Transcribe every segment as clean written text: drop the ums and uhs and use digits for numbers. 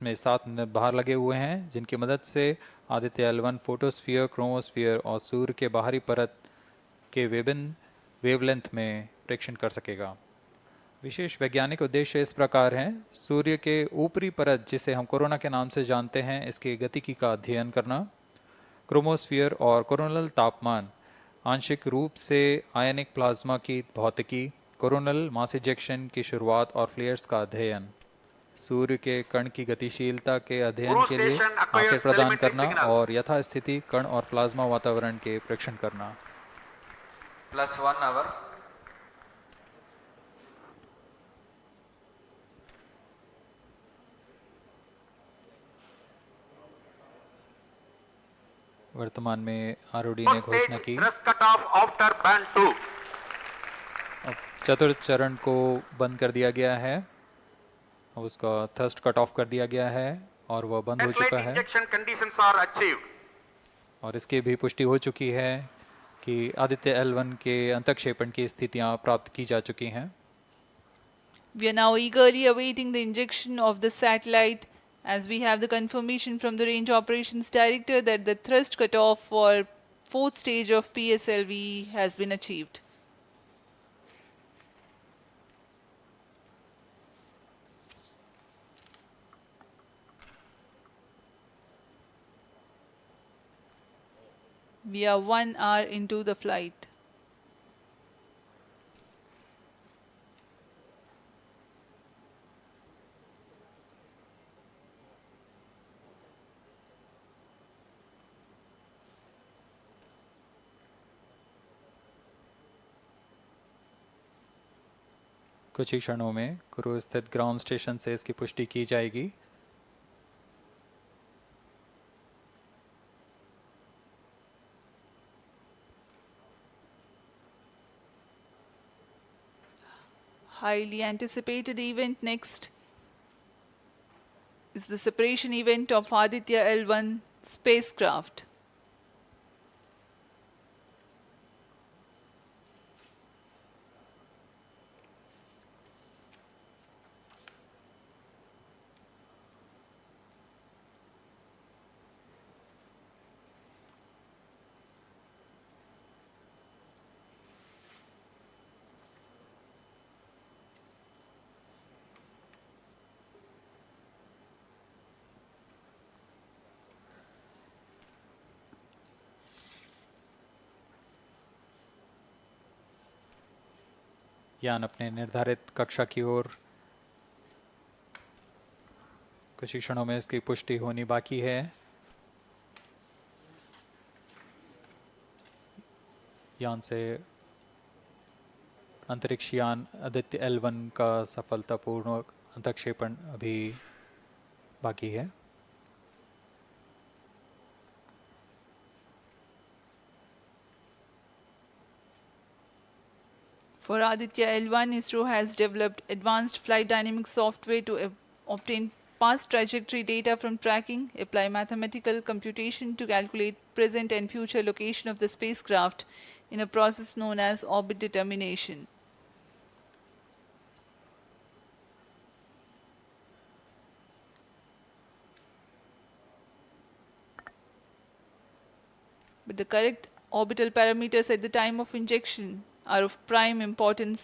में 7 भार लगे हुए हैं, जिनकी मदद से आदित्य-L1 फोटोस्फीयर, क्रोमोस्फीयर और सूर्य के बाहरी परत के विभिन्न वेवलेंथ में प्रेक्षण कर सकेगा। विशेष वैज्ञानिक उद्देश्य इस प्रकार हैं: सूर्य के ऊपरी परत, जिसे हम कोरोना के नाम से जानते हैं, इसकी गतिकी का अध्ययन करना, क्रोमोस्फीयर और कोरोनल तापमान, आंशिक रूप से आयनिक प्लाज्मा की भौतिकी, कोरोनल मास इजेक्शन की शुरुआत और फ्लेयर्स का अध्ययन, सूर्य के कण की गतिशीलता के अध्ययन के लिए आंकड़े प्रदान करना और यथास्थिति कण और प्लाज्मा वातावरण के प्रेक्षण करना। +1 hour. वर्तमान में आरओडी ने घोषणा की अब चतुर्थ चरण को बंद कर दिया गया है, उसका थ्रस्ट कट ऑफ कर दिया गया है और वह बंद हो चुका है। और इसकी भी पुष्टि हो चुकी है कि आदित्य-L1 के अंतःक्षेपण की स्थितियां प्राप्त की जा चुकी हैं। We are now eagerly awaiting the injection of the satellite, as we have the confirmation from the Range Operations Director that the thrust cutoff for 4th stage of PSLV has been achieved. We are 1 hour into the flight. कुछ ही क्षणों में cruise स्थित ground station से इसकी पुष्टि की जाएगी। Highly anticipated event next is the separation event of Aditya-L1 spacecraft. यान अपने निर्धारित कक्षा की ओर कुछ ही क्षणों में इसकी पुष्टि होनी बाकी है। यान से अंतरिक्ष यान आदित्य-L1 का सफलतापूर्ण अंतःक्षेपण अभी बाकी है। For Aditya-L1, ISRO has developed advanced flight dynamic software to obtain past trajectory data from tracking, apply mathematical computation to calculate present and future location of the spacecraft in a process known as orbit determination. But the correct orbital parameters at the time of injection are of prime importance.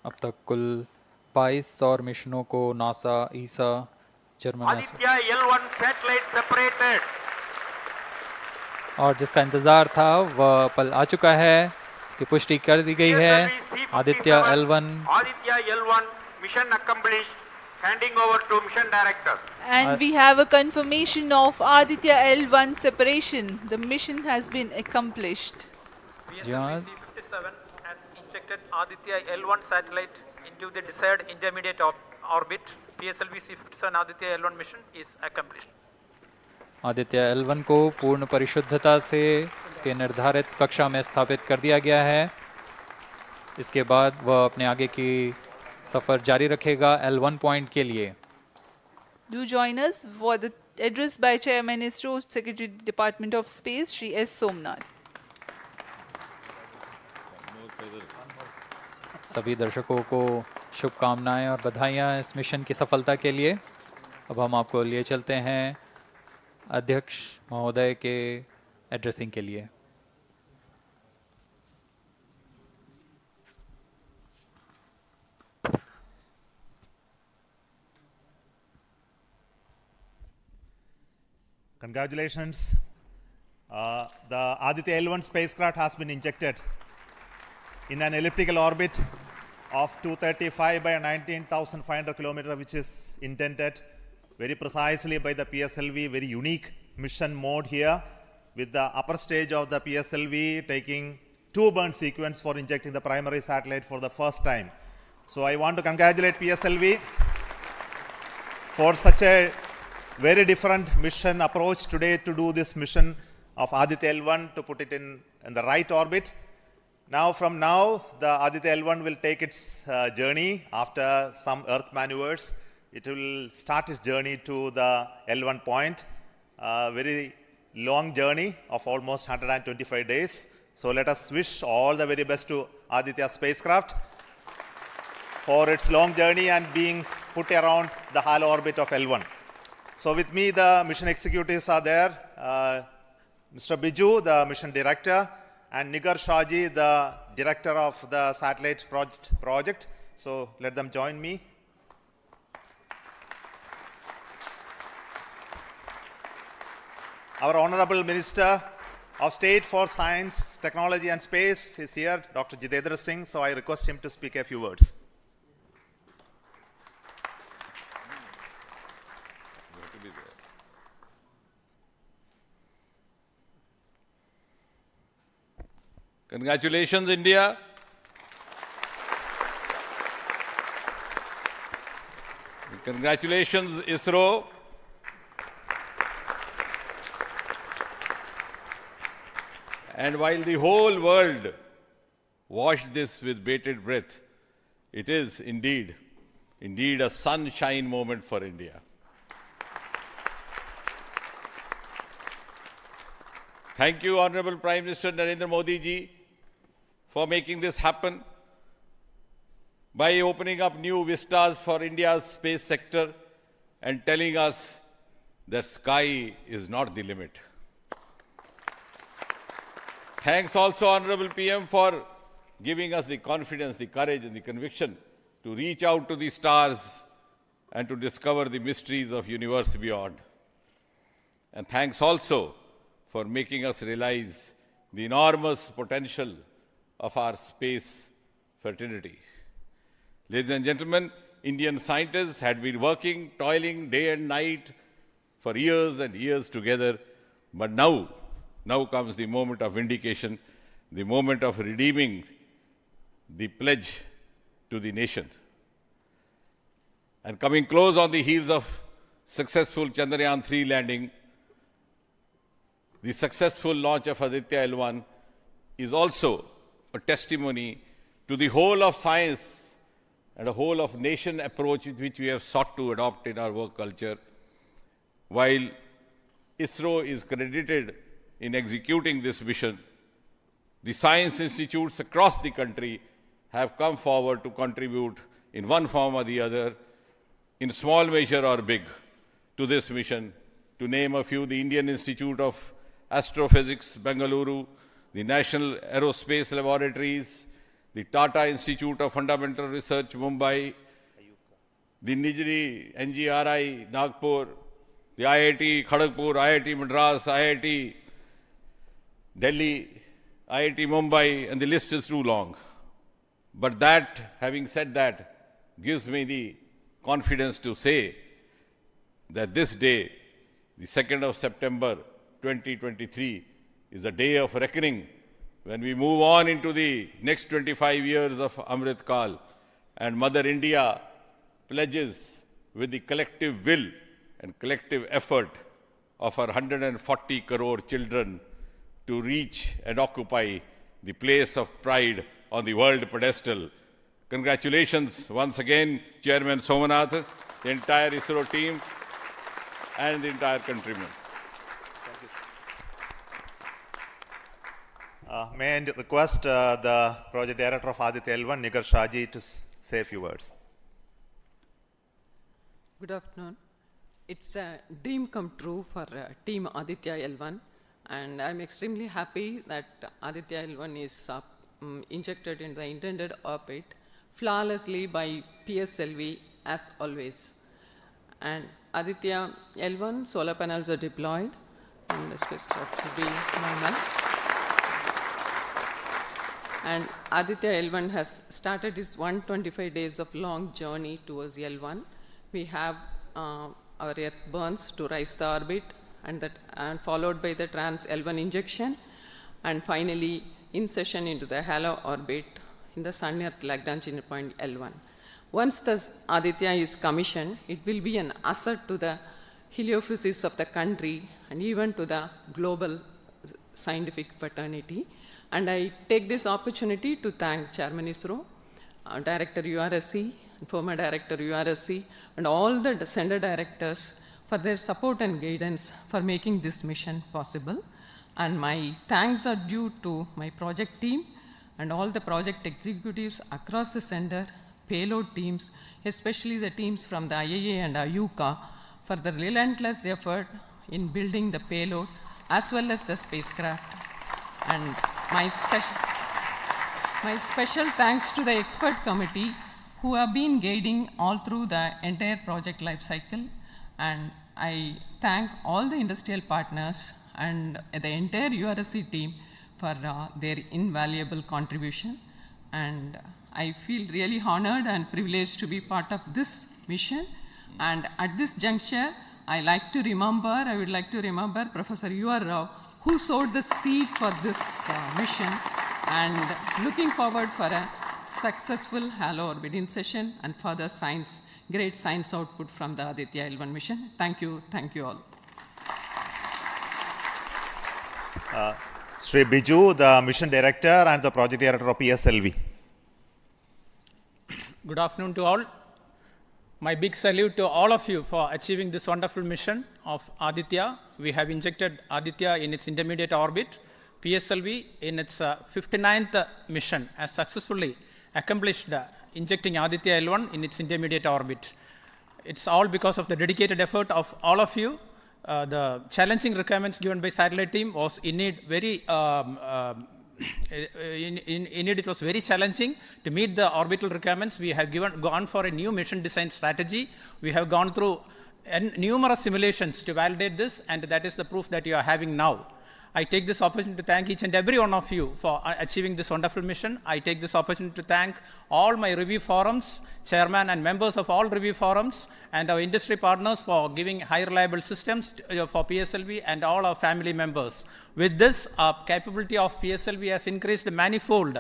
अब तक कुल 22 सौर मिशनों को NASA, ईसा, German Aditya-L1 satellite separated. और जिसका इंतजार था वह पल आ चुका है। इसकी पुष्टि कर दी गई है। आदित्य-L1 mission accomplished. Handing over to mission director. And we have a confirmation of Aditya-L1 separation. The mission has been accomplished. PSLV-C57 has injected Aditya-L1 satellite into the desired intermediate orbit. PSLV-C57 Aditya-L1 mission is accomplished. आदित्य-L1 को पूर्ण परिशुद्धता से इसके निर्धारित कक्षा में स्थापित कर दिया गया है। इसके बाद वह अपने आगे की सफर जारी रखेगा L1 पॉइंट के लिए। Do join us for the address by Chairman ISRO, Secretary Department of Space, Shri S. Somnath. सभी दर्शकों को शुभकामनाएं और बधाइयां इस मिशन की सफलता के लिए। अब हम आपको लिए चलते हैं अध्यक्ष महोदय के एड्रेसिंग के लिए। Congratulations. The Aditya-L1 spacecraft has been injected in an elliptical orbit of 235 by 19,500 kilometers, which is intended very precisely by the PSLV, very unique mission mode here, with the upper stage of the PSLV taking 2 burn sequence for injecting the primary satellite for the first time. So I want to congratulate PSLV for such a very different mission approach today to do this mission of Aditya-L1 to put it in the right orbit. Now, from now, the Aditya-L1 will take its journey after some Earth maneuvers. It will start its journey to the L1 point, a very long journey of almost 125 days. So let us wish all the very best to Aditya spacecraft for its long journey and being put around the halo orbit of L1. So with me, the mission executives are there. Mr. Biju, the mission director, and Nigar Shahji, the director of the satellite project. So let them join me. Our Honorable Minister of State for Science, Technology and Space is here, Dr. Jitendra Singh. So I request him to speak a few words. Congratulations, India. Congratulations, ISRO. And while the whole world watched this with bated breath, it is indeed a sunshine moment for India. Thank you, Honorable Prime Minister Narendra Modi ji, for making this happen by opening up new vistas for India's space sector and telling us that sky is not the limit. Thanks also, Honorable PM, for giving us the confidence, the courage and the conviction to reach out to the stars and to discover the mysteries of universe beyond. And thanks also for making us realize the enormous potential of our space fraternity. Ladies and gentlemen, Indian scientists had been working, toiling day and night for years and years together, but now comes the moment of vindication, the moment of redeeming the pledge to the nation. And coming close on the heels of successful Chandrayaan-3 landing, the successful launch of Aditya-L1 is also a testimony to the whole of science and a whole of nation approach which we have sought to adopt in our work culture. While ISRO is credited in executing this mission, the science institutes across the country have come forward to contribute in one form or the other, in small measure or big, to this mission. To name a few, the Indian Institute of Astrophysics, Bengaluru, the National Aerospace Laboratories, the Tata Institute of Fundamental Research, Mumbai, the Nijri NGRI, Nagpur, the IIT Kharagpur, IIT Madras, IIT Delhi, IIT Mumbai, and the list is too long. But that, having said that, gives me the confidence to say that this day, the 2nd of September 2023, is a day of reckoning when we move on into the next 25 years of Amrit Kal, and Mother India pledges with the collective will and collective effort of our 140 crore children to reach and occupy the place of pride on the world pedestal. Congratulations once again, Chairman Somanath, the entire ISRO team. and the entire countrymen. May I request the project director of Aditya-L1, Nigar Shaji, to say a few words. Good afternoon. It's a dream come true for team Aditya-L1, and I'm extremely happy that Aditya-L1 is injected in the intended orbit flawlessly by PSLV as always. And Aditya-L1 solar panels are deployed, and the spacecraft should be normal. And Aditya-L1 has started its 125 days of long journey towards L1. We have our Earth burns to rise the orbit, and followed by the trans-L1 injection, and finally insertion into the halo orbit in the Sun-Earth Lagrange point L1. Once the Aditya is commissioned, it will be an asset to the heliophysics of the country and even to the global scientific fraternity. And I take this opportunity to thank Chairman ISRO, Director URSC, former Director URSC, and all the center directors for their support and guidance for making this mission possible. And my thanks are due to my project team and all the project executives across the center, payload teams, especially the teams from the IAA and IUCA, for the relentless effort in building the payload as well as the spacecraft. And my special thanks to the expert committee who have been guiding all through the entire project life cycle. And I thank all the industrial partners and the entire URSC team for their invaluable contribution. And I feel really honored and privileged to be part of this mission. And at this juncture, I would like to remember Professor U.R. Rao, who sowed the seed for this mission, and looking forward for a successful halo orbit insertion and further great science output from the Aditya-L1 mission. Thank you all. Sri Biju, the mission director and the project director of PSLV. Good afternoon to all. My big salute to all of you for achieving this wonderful mission of Aditya. We have injected Aditya in its intermediate orbit. PSLV in its 59th mission has successfully accomplished injecting Aditya-L1 in its intermediate orbit. It's all because of the dedicated effort of all of you. The challenging requirements given by satellite team was indeed very it was very challenging to meet the orbital requirements. We have gone for a new mission design strategy. We have gone through numerous simulations to validate this, and that is the proof that you are having now. I take this opportunity to thank each and every one of you for achieving this wonderful mission. I take this opportunity to thank all my review forums, chairman and members of all review forums, and our industry partners for giving high reliable systems for PSLV, and all our family members. With this, our capability of PSLV has increased manifold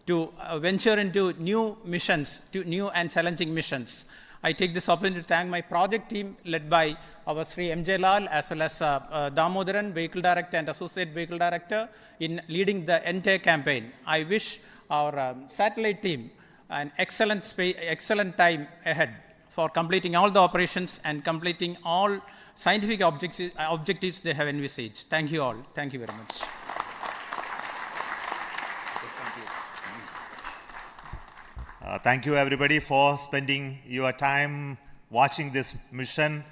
to venture into new missions, to new and challenging missions. I take this opportunity to thank my project team led by our Sri M.J. Lal as well as Damodaran, Vehicle Director and Associate Vehicle Director, in leading the entire campaign. I wish our satellite team an excellent time ahead for completing all the operations and completing all scientific objectives they have envisaged. Thank you all. Thank you very much. Thank you everybody for spending your time watching this mission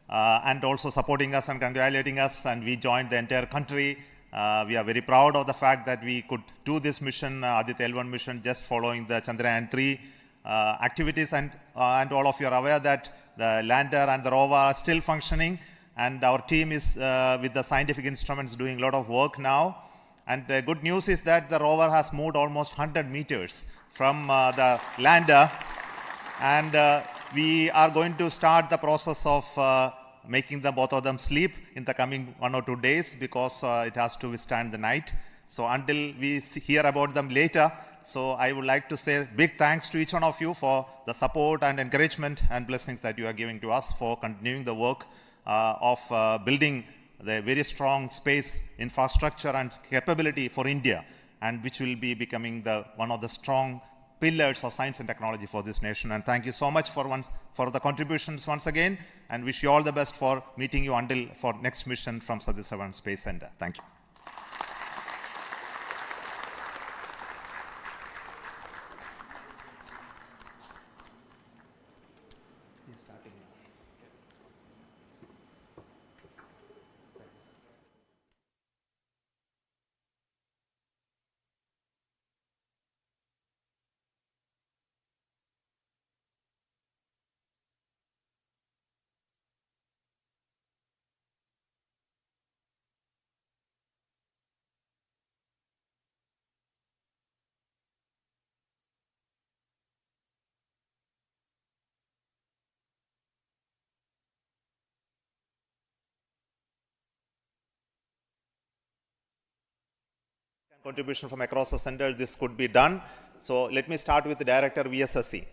and also supporting us and congratulating us, and we joined the entire country. We are very proud of the fact that we could do this mission, Aditya-L1 mission, just following the Chandrayaan-3 activities, and all of you are aware that the lander and the rover are still functioning, and our team is with the scientific instruments doing a lot of work now. And the good news is that the rover has moved almost 100 meters from the lander, and we are going to start the process of making both of them sleep in the coming 1 or 2 days, because it has to withstand the night. So until we hear about them later, so I would like to say big thanks to each one of you for the support and encouragement and blessings that you are giving to us for continuing the work of building the very strong space infrastructure and capability for India, and which will be becoming one of the strong pillars of science and technology for this nation. And thank you so much for the contributions once again, and wish you all the best for meeting you until for next mission from Satish Dhawan Space Center. Thank you. Contribution from across the center, this could be done. So let me start with the Director VSSC.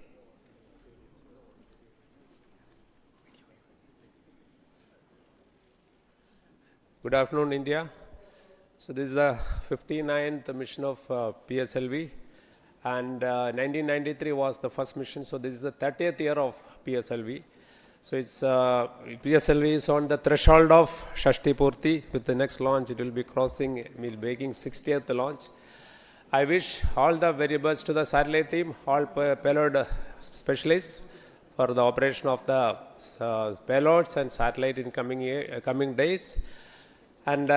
Good afternoon, India. So this is the 59th mission of PSLV, and 1993 was the first mission. So this is the 30th year of PSLV. So it's PSLV is on the threshold of Shashti Purti. With the next launch, it will be crossing, will be making 60th launch. I wish all the very best to the satellite team, all payload specialists for the operation of the payloads and satellite in coming days. And